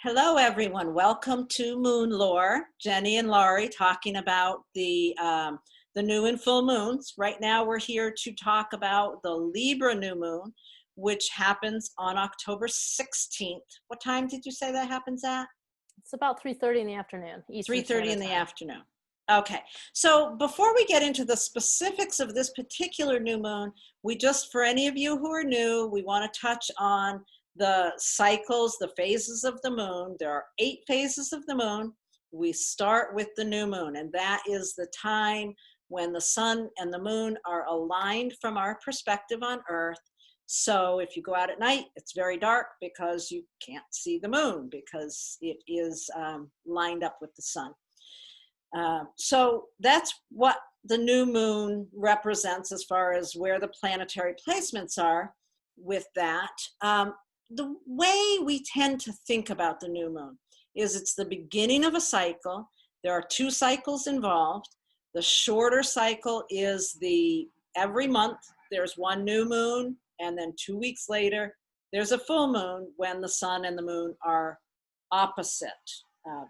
Hello, everyone. Welcome to MoonLore. Jennie and Laurie talking about the new and full moons. Right now, we're here to talk about the Libra new moon, which happens on October 16th. What time did you say that happens at? It's about 3:30 in the afternoon, Eastern 3:30 Standard in the Time. afternoon. Okay, so before we get into the specifics of this particular new moon, for any of you who are new, we want to touch on the cycles, the phases of the moon. There are 8 phases of the moon. We start with the new moon, and that is the time when the sun and the moon are aligned from our perspective on Earth. So if you go out at night, it's very dark because you can't see the moon because it is lined up with the sun. So that's what the new moon represents as far as where the planetary placements are with that. The way we tend to think about the new moon is it's the beginning of a cycle. There are 2 cycles involved. The shorter cycle is every month there's one new moon, and then 2 weeks later there's a full moon when the sun and the moon are opposite.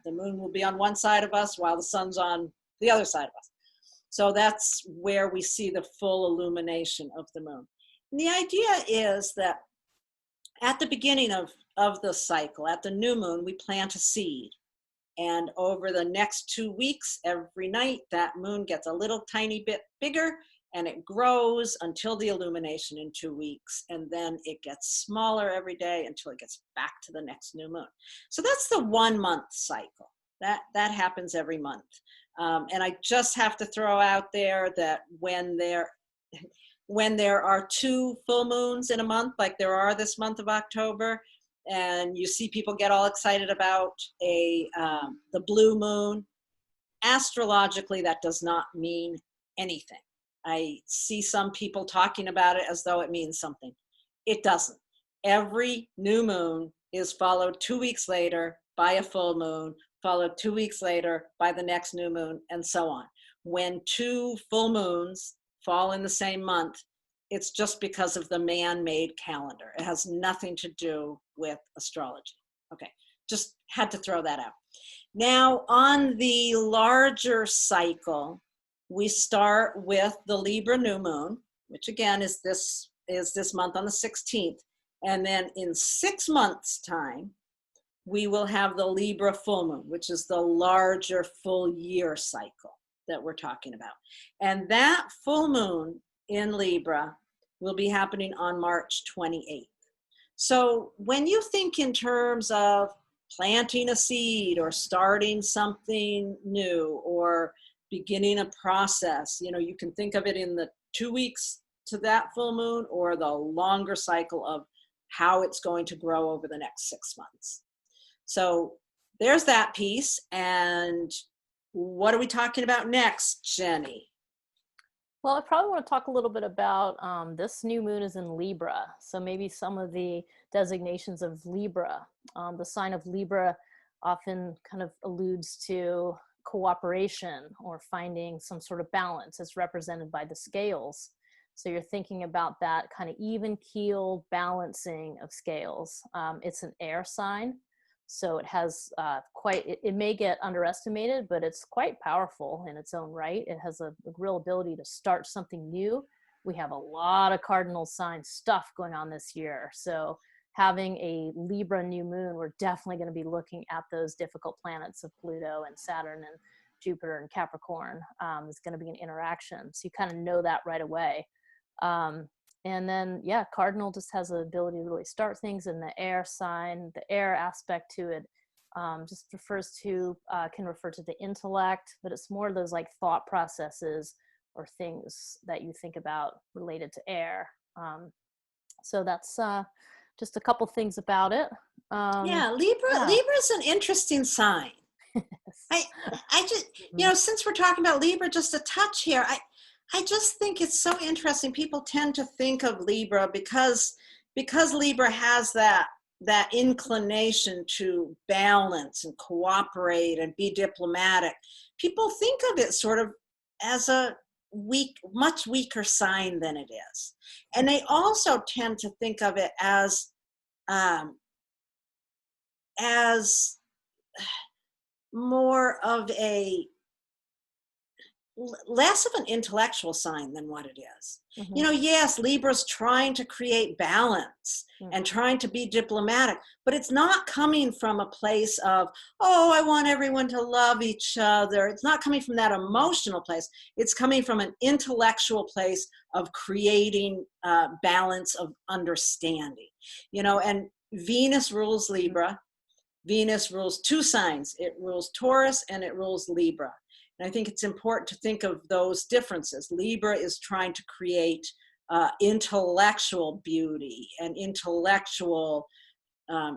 The moon will be on one side of us while the sun's on the other side of us. So that's where we see the full illumination of the moon. And the idea is that at the beginning of the cycle, at the new moon, we plant a seed. And over the next 2 weeks, every night, that moon gets a little tiny bit bigger, and it grows until the illumination in 2 weeks. And then it gets smaller every day until it gets back to the next new moon. So that's the 1-month cycle. That happens every month. And I just have to throw out there that when there are 2 full moons in a month, like there are this month of October, and you see people get all excited about the blue moon, astrologically, that does not mean anything. I see some people talking about it as though it means something. It doesn't. Every new moon is followed 2 weeks later by a full moon, followed 2 weeks later by the next new moon, and so on. When 2 full moons fall in the same month, it's just because of the man-made calendar. It has nothing to do with astrology. Okay, just had to throw that out. Now, on the larger cycle, we start with the Libra New Moon, which again is this month on the 16th. And then in 6 months' time, we will have the Libra Full Moon, which is the larger full year cycle that we're talking about. And that full moon in Libra will be happening on March 28th. So when you think in terms of planting a seed or starting something new or beginning a process, you can think of it in the 2 weeks to that full moon or the longer cycle of how it's going to grow over the next 6 months. So there's that piece. And what are we talking about next, Jennie? Well, I probably want to talk a little bit about this new moon is in Libra. So maybe some of the designations of Libra. The sign of Libra often kind of alludes to cooperation or finding some sort of balance. It's represented by the scales. So you're thinking about that kind of even keel balancing of scales. It's an air sign. So it has it may get underestimated, but it's quite powerful in its own right. It has a real ability to start something new. We have a lot of cardinal sign stuff going on this year. So having a Libra new moon, we're definitely going to be looking at those difficult planets of Pluto and Saturn and Jupiter and Capricorn. It's going to be an interaction. So you kind of know that right away. And then, cardinal just has the ability to really start things in the air sign. The air aspect to it just can refer to the intellect, but it's more those like thought processes or things that you think about related to air. So that's just a couple things about it. Libra's an interesting sign. I just, since we're talking about Libra, just a touch here, I just think it's so interesting. People tend to think of Libra because Libra has that inclination to balance and cooperate and be diplomatic. People think of it sort of as a much weaker sign than it is. And they also tend to think of it as as more of a less of an intellectual sign than what it is. Mm-hmm. You know, yes, Libra's trying to create balance Mm-hmm. and trying to be diplomatic, but it's not coming from a place of, oh, I want everyone to love each other. It's not coming from that emotional place. It's coming from an intellectual place of creating balance of understanding. You know, and Venus rules Libra. Venus rules two signs. It rules Taurus and it rules Libra. And I think it's important to think of those differences. Libra is trying to create intellectual beauty and intellectual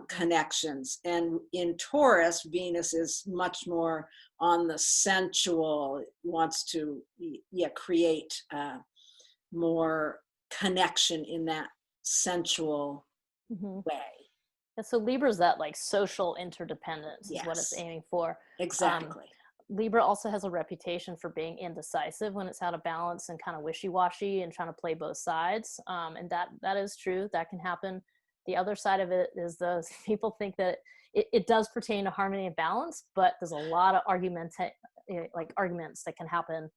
connections. And in Taurus, Venus is much more on the sensual, wants to create more connection in that sensual Mm-hmm. way. And so Libra's that like social interdependence is what it's Yes, aiming for. exactly. Libra also has a reputation for being indecisive when it's out of balance and kind of wishy-washy and trying to play both sides. And that is true. That can happen. The other side of it is those people think that it does pertain to harmony and balance, but there's a lot of arguments that can happen,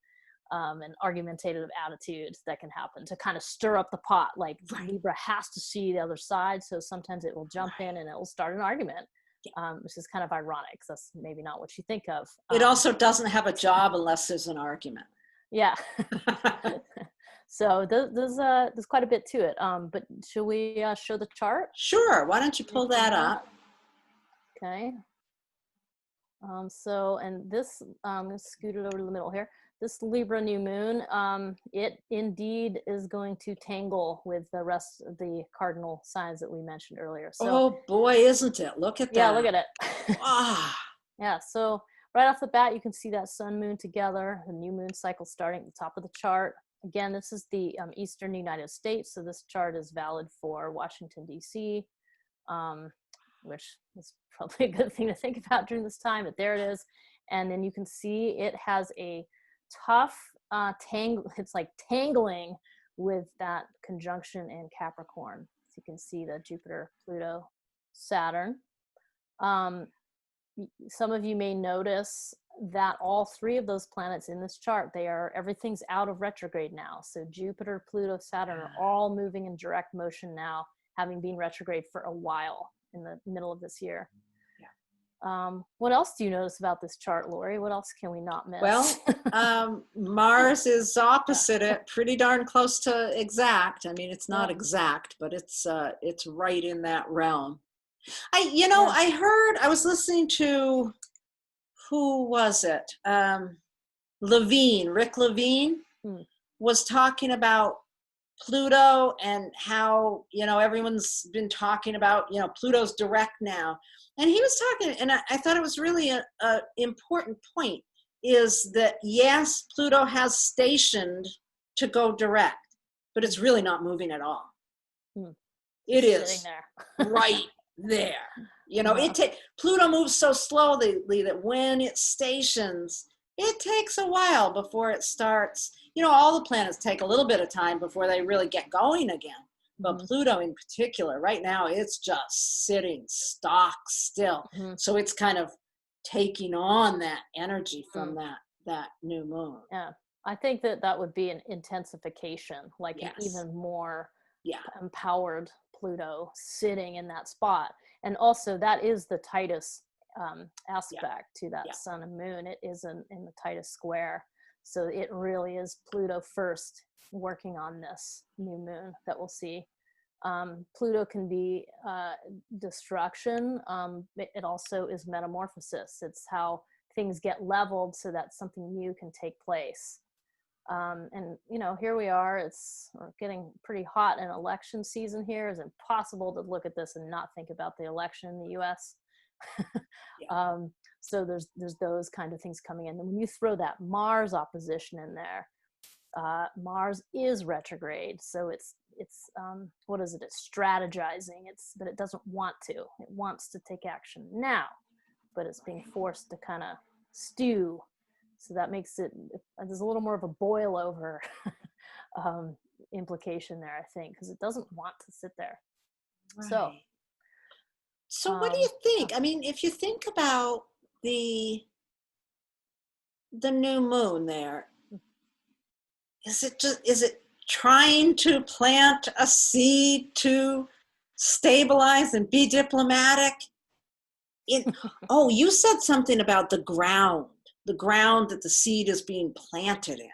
and argumentative attitudes that can happen to kind of stir up the pot. Like Right. Libra has to see the other side, so sometimes it will jump in and it will start an argument. Which is kind of ironic because that's maybe not what you think of. It also doesn't have a job unless there's an argument. Yeah. So there's quite a bit to it. But should we show the chart? Sure. Why don't you pull that up? Okay. So, and this, I'm going to scoot it over to the middle here. This Libra new moon, it indeed is going to tangle with the rest of the cardinal signs that we mentioned earlier. So, oh boy, isn't it? Look at that. Yeah, look at it. Ah. Yeah, so right off the bat, you can see that sun moon together, the new moon cycle starting at the top of the chart. Again, this is the eastern United States, so this chart is valid for Washington, D.C., which is probably a good thing to think about during this time, but there it is. And then you can see it has a tough it's like tangling with that conjunction in Capricorn. So you can see the Jupiter, Pluto, Saturn. Some of you may notice that all three of those planets in this chart, everything's out of retrograde now. So Jupiter, Pluto, Saturn are all moving in direct motion now, having been retrograde for a while in the middle of this year. What else do you notice about this chart, Laurie? What else can we not miss? Well, Mars is opposite it, pretty darn close to exact. I mean, it's not exact, but it's right in that realm. I was listening to, who was it? Rick Levine was talking about Pluto and how, everyone's been talking about, Pluto's direct now. And he was talking, and I thought it was really a important point, is that, yes, Pluto has stationed to go direct, but it's really not moving at all. It is right there. Pluto moves so slowly that when it stations, it takes a while before it starts. All the planets take a little bit of time before they really get going again. But Pluto in particular, right now, it's just sitting stock still. So it's kind of taking on that energy from that new moon. Yeah, I think that would be an intensification, like an even more empowered Pluto sitting in that spot. And also that is the tightest aspect to that sun and moon. It is in the tightest square. So it really is Pluto first working on this new moon that we'll see. Pluto can be destruction. It also is metamorphosis. It's how things get leveled so that something new can take place. And here we are. We're getting pretty hot in election season here. It's impossible to look at this and not think about the election in the U.S. So there's those kind of things coming in. And when you throw that Mars opposition in there, Mars is retrograde, so it's what is it? It's strategizing. But it doesn't want to. It wants to take action now, but it's being forced to kind of stew. So that makes it, there's a little more of a boil over implication there, I think, because it doesn't want to sit there. Right. So what do you Yeah. think? I mean, if you think about the the new moon there, is it trying to plant a seed to stabilize and be diplomatic? It Oh, you said something about the ground that the seed is being planted in.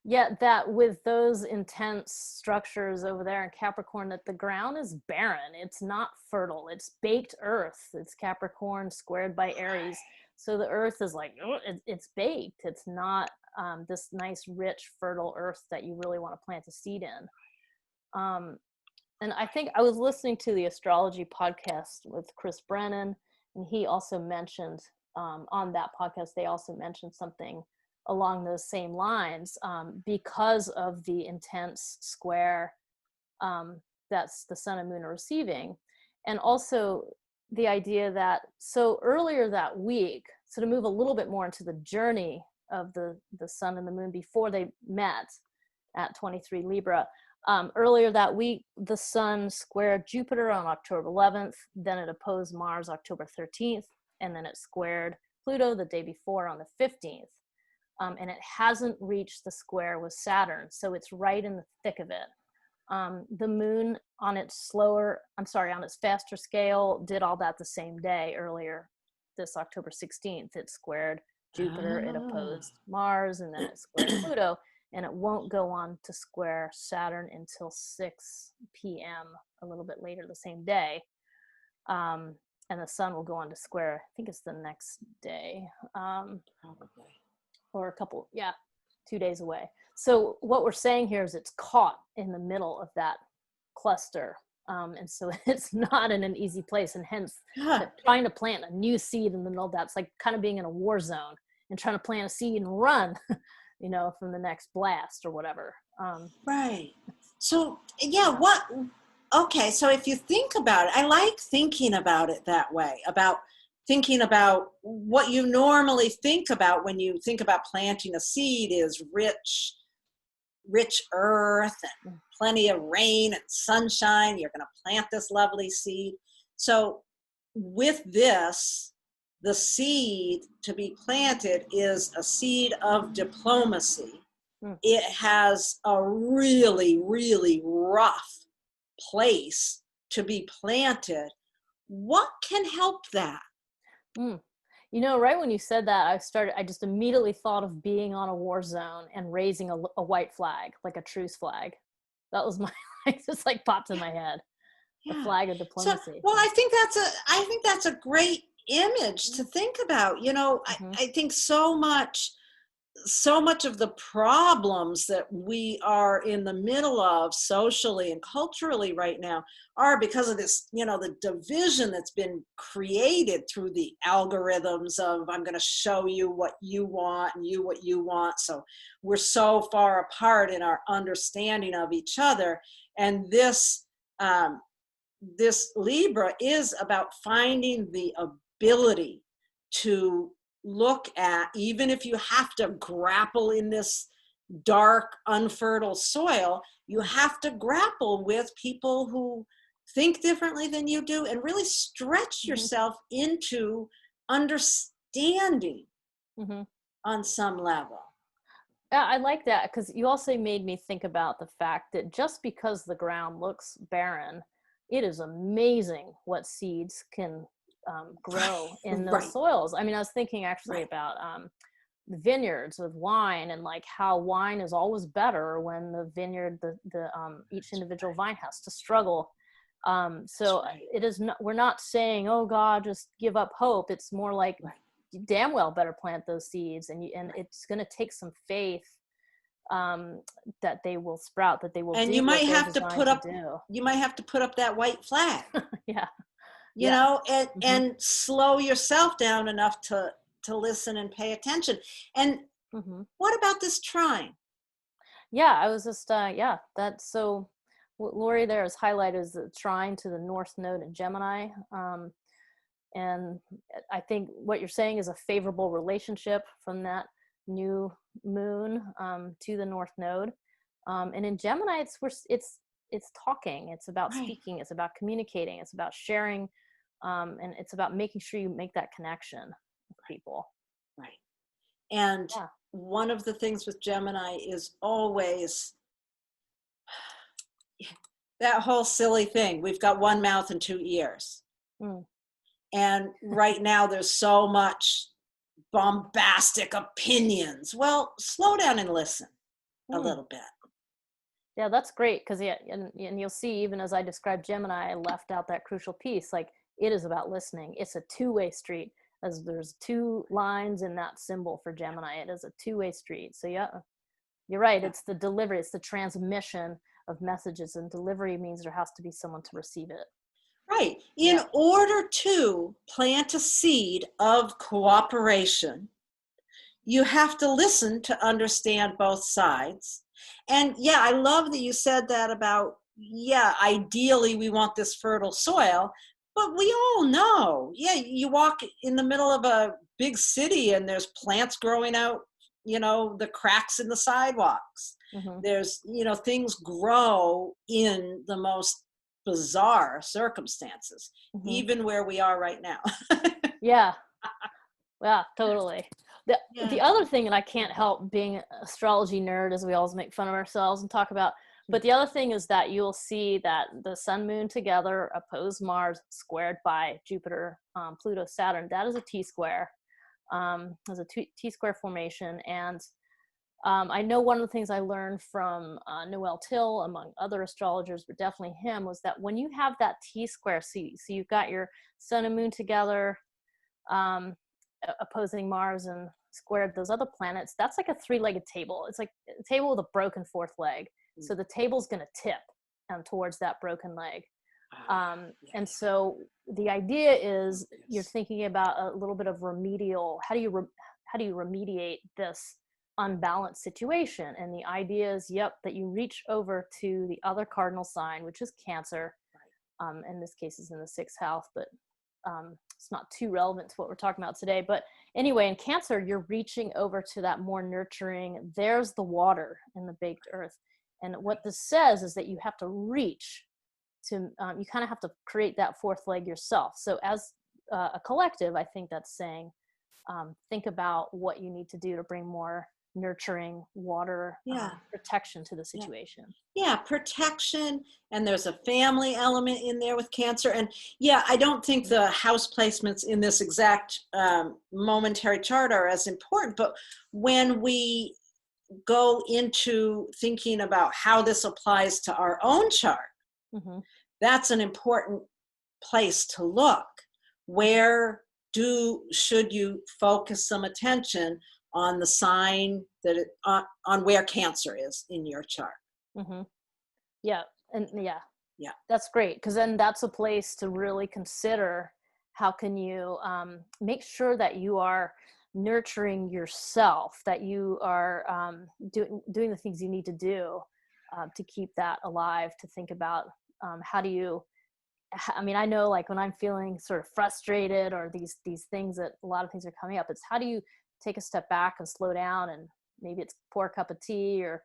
Yeah, that with those intense structures over there in Capricorn, that the ground is barren. It's not fertile. It's baked earth. It's Capricorn squared by Aries. So the earth is like, it's baked. It's not this nice, rich, fertile earth that you really want to plant a seed in. Um, and I think I was listening to the Astrology podcast with Chris Brennan, and he also mentioned on that podcast, they also mentioned something along those same lines, because of the intense square that's the sun and moon are receiving. And also the idea that, so earlier that week, so to move a little bit more into the journey of the sun and the moon before they met at 23 Libra, earlier that week, the sun squared Jupiter on October 11th, then it opposed Mars October 13th, and then it squared Pluto the day before on the 15th. And it hasn't reached the square with Saturn, so it's right in the thick of it. The moon on its on its faster scale did all that the same day earlier, this October 16th. It squared Jupiter, it Oh. opposed Mars, and then it squared Pluto, and it won't go on to square Saturn until 6 p.m., a little bit later the same day. And the sun will go on to square, I think it's the next day. Probably. Or 2 days away. So what we're saying here is it's caught in the middle of that cluster. And so it's not in an easy place, and hence Huh. that trying to plant a new seed in the middle of that's like kind of being in a war zone and trying to plant a seed and run, from the next blast or whatever. Right. So, yeah, okay, so if you think about it, I like thinking about it that way, about thinking about what you normally think about when you think about planting a seed is rich earth and plenty of rain and sunshine. You're going to plant this lovely seed. So, with this, the seed to be planted is a seed of diplomacy. Mm. It has a really, really rough place to be planted. What can help that? Mm. Right when you said that, I just immediately thought of being on a war zone and raising a white flag, like a truce flag. That was my, like, just like popped in my head. The Yeah. flag of So, diplomacy. well, I think that's a great image to think about. Mm-hmm. I think so much of the problems that we are in the middle of socially and culturally right now are because of this, the division that's been created through the algorithms of I'm going to show you what you want and you what you want. So we're so far apart in our understanding of each other. And this Libra is about finding the ability to look at, even if you have to grapple in this dark, unfertile soil, you have to grapple with people who think differently than you do and really stretch Mm-hmm. yourself into understanding Mm-hmm. on some level. Yeah, I like that because you also made me think about the fact that just because the ground looks barren, it is amazing what seeds can grow in those Right, soils. I mean, I was thinking actually right. about vineyards with wine, and like how wine is always better when the vineyard, the each That's individual right. vine has to struggle. That's So right. it is not, we're not saying, oh God, just give up hope. It's more like Right, you damn well better plant those seeds, and right. it's going to take some faith um, that they will sprout, that they will And do what they're designed to do. you might have to put up that white flag, Yeah, yeah. and Hmm. and slow yourself down enough to listen and pay attention. And Hmm. what about this trine? Yeah, I was just, yeah, that's so, what Laurie there is highlighted as the trine to the North Node in Gemini. And I think what you're saying is a favorable relationship from that new moon to the North Node. And in Gemini, it's talking. It's about Right. speaking. It's about communicating. It's about sharing And it's about making sure you make that connection with people. Right. And Yeah. one of the things with Gemini is always that whole silly thing. We've got one mouth and two ears. Mm. And right now there's so much bombastic opinions. Well, slow down and listen a Mm. little bit. Yeah, that's great because yeah, and you'll see even as I described Gemini, I left out that crucial piece. Like it is about listening. It's a two-way street. As there's two lines in that symbol for Gemini, it is a two-way street. So yeah, you're right. Yeah. It's the delivery. It's the transmission of messages, and delivery means there has to be someone to receive it. Right. In Yeah. order to plant a seed of cooperation, you have to listen to understand both sides. And yeah, I love that you said that about, yeah, ideally we want this fertile soil, but we all know, yeah, you walk in the middle of a big city and there's plants growing out, the cracks in the sidewalks. Hmm. There's, things grow in the most bizarre circumstances, Hmm. even where we are right now. Yeah. Yeah, totally. The Yeah. other thing, and I can't help being an astrology nerd, as we always make fun of ourselves and talk about, but the other thing is that you'll see that the sun moon together oppose Mars squared by Jupiter, Pluto, Saturn. That is a T square. As a T square formation. And I know one of the things I learned from Noel Till, among other astrologers, but definitely him, was that when you have that T square, so you've got your sun and moon together, um, opposing Mars and squared those other planets, that's like a three-legged table. It's like a table with a broken fourth leg. So the table's going to tip towards that broken leg. And so the idea is you're thinking about a little bit of remedial. How do you remediate this unbalanced situation? And the idea is, that you reach over to the other cardinal sign, which is Cancer. In this case, is in the sixth house, but it's not too relevant to what we're talking about today. But anyway, in Cancer, you're reaching over to that more nurturing, there's the water in the baked earth. And what this says is that you have to reach to, you kind of have to create that fourth leg yourself. So as a collective, I think that's saying, think about what you need to do to bring more nurturing water protection to the situation. Yeah, protection, and there's a family element in there with Cancer. And yeah, I don't think the house placements in this exact momentary chart are as important, but when we go into thinking about how this applies to our own chart, Mm-hmm. that's an important place to look. Where should you focus some attention on the sign that on where Cancer is in your chart? Mm-hmm. Yeah. And yeah, Yeah. that's great. Because then that's a place to really consider how can you make sure that you are nurturing yourself, that you are doing the things you need to do to keep that alive, to think about how do you, I mean, I know like when I'm feeling sort of frustrated or these things that a lot of things are coming up, it's how do you take a step back and slow down, and maybe it's pour a cup of tea or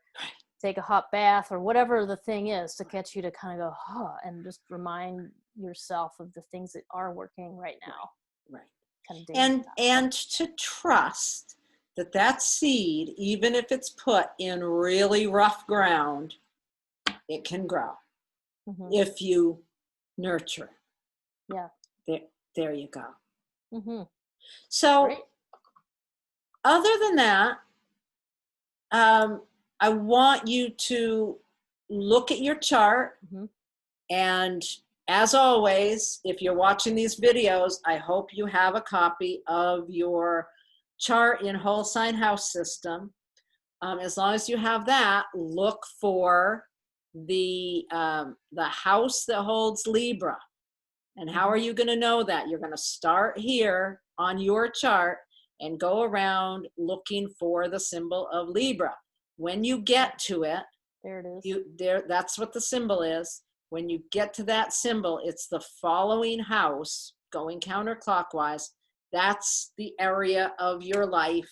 take a hot bath or whatever the thing is to get you to kind of go, and just remind yourself of the things that are working right now. Right. Kind of And to trust that seed, even if it's put in really rough ground, it can grow if you nurture it. Yeah. There you go. Mm-hmm. So Great. other than that, I want you to look at your chart. Mm-hmm. And as always, if you're watching these videos, I hope you have a copy of your chart in whole sign house system. As long as you have that, look for the house that holds Libra. And how are you going to know that? You're going to start here on your chart and go around looking for the symbol of Libra. When you get to it, there it is. That's what the symbol is. When you get to that symbol, it's the following house going counterclockwise. That's the area of your life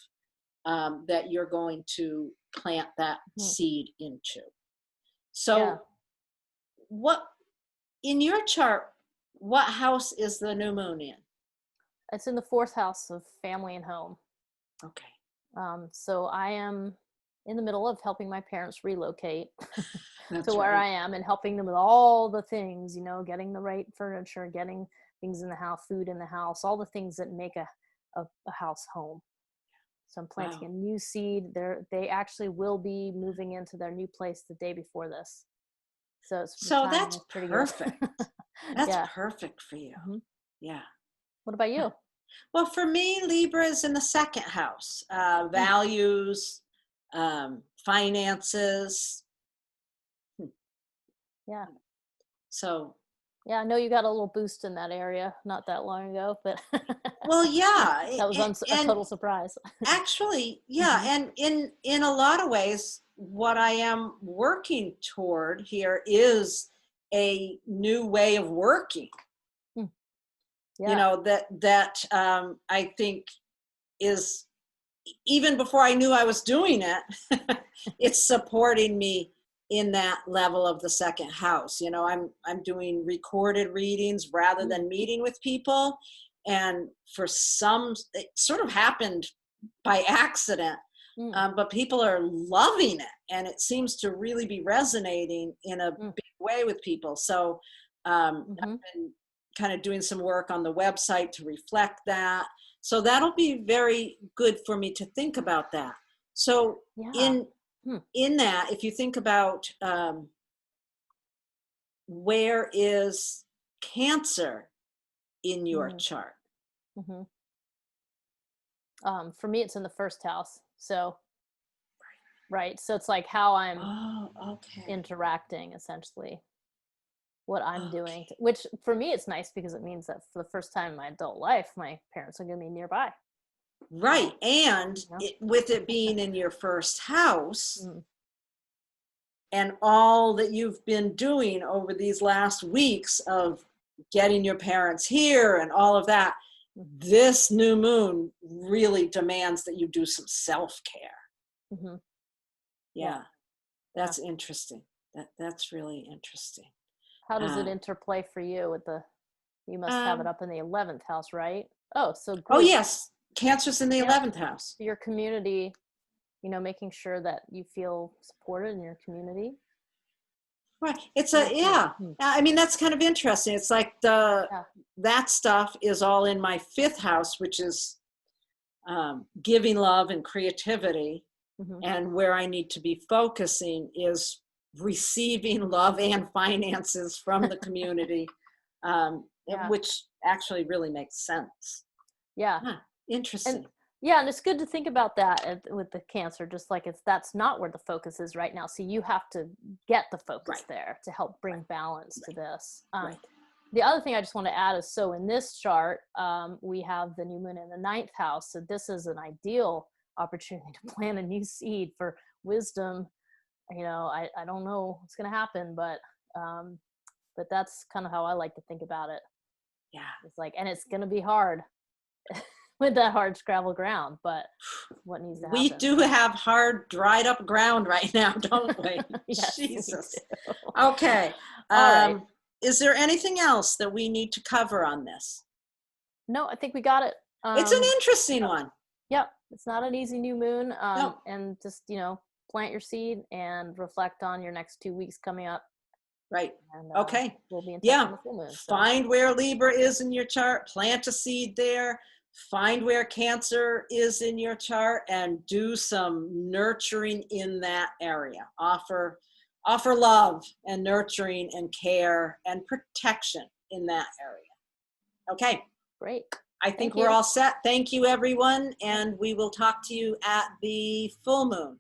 that you're going to plant that seed into. So what in your chart, what house is the new moon in? It's in the 4th house of family and home. Okay. So I am in the middle of helping my parents relocate That's to where right. I am and helping them with all the things, you know, getting the right furniture, getting things in the house, food in the house, all the things that make a house home. So I'm planting Wow. a new seed. They actually will be moving into their new place the day before this. So the So timing that's is pretty good. perfect. That's Yeah. perfect for you. Hmm. Yeah. What about Huh. you? Well, for me, Libra is in the second house. Mm, Values, finances. Hmm. yeah. So, Yeah, I know you got a little boost in that area not that long ago, but well, yeah, that was a and total surprise. actually, yeah, Hmm. and in a lot of ways, what I am working toward here is a new way of working. Yeah. I think is even before I knew I was doing it, it's supporting me in that level of the second house. I'm doing recorded readings rather Mm, than meeting with people, and for some, it sort of happened by accident, mm, but people are loving it, and it seems to really be resonating in a mm, big way with people. So mhm. I've been kind of doing some work on the website to reflect that. So that'll be very good for me to think about that. So Yeah. in Hmm. in that, if you think about where is Cancer in your Mm, chart? mhm. For me, it's in the 1st house. So, right. So it's like how I'm Oh, okay. interacting, essentially, what I'm doing, Okay. which for me, it's nice because it means that for the first time in my adult life, my parents are going to be nearby. Right. And You know? with it being in your first house Mm, and all that you've been doing over these last weeks of getting your parents here and all of that, mm, this new moon really demands that you do some self-care. mhm. Yeah. Yeah, Yeah. that's interesting. That's really interesting. How does it Uh, interplay for you with you must have it um, up in the 11th house, right? Oh, so oh group. yes, Cancer's in the Yeah. 11th house. Your community, making sure that you feel supported in your community. Right. It's a Very cool. yeah. Hmm. I mean, that's kind of interesting. It's like the Yeah. that stuff is all in my fifth house, which is giving love and creativity. Hmm. And where I need to be focusing is receiving love and finances from the community, Yeah. which actually really makes sense. Yeah. Huh, And interesting. yeah, and it's good to think about that with the Cancer, just like that's not where the focus is right now. So you have to get the focus Right, there to help bring right, balance to right, this. right. The other thing I just want to add is, so in this chart, we have the new moon in the 9th house. So this is an ideal opportunity to plant a new seed for wisdom. I don't know what's going to happen, um, but that's kind of how I like to think about it. Yeah. It's like, and it's going to be hard with that hard scrabble ground, but it's what needs to We happen. do So have hard, dried up ground right now, don't we? yes, we Jesus. do. Okay. All right. Is there anything else that we need to cover on this? No, I think we got it. It's an interesting Yep. one. Yep. It's not an easy new moon. No, And just, plant your seed and reflect on your next 2 weeks coming up. right. And Okay. we'll be in touch on Yeah. the full moon. So, Find where Libra is in your chart, plant a seed there, find where Cancer is in your chart, and do some nurturing in that area. Offer love and nurturing and care and protection in that area. Okay. great. I think Thank we're you. all set. Thank you, everyone. Yep. And we will talk to you at the full moon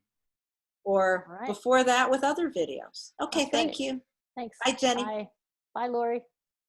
or All right. before that with other videos. Okay. That's great. Thank you. Thanks. Bye, Jenny. Bye. Bye, Lori.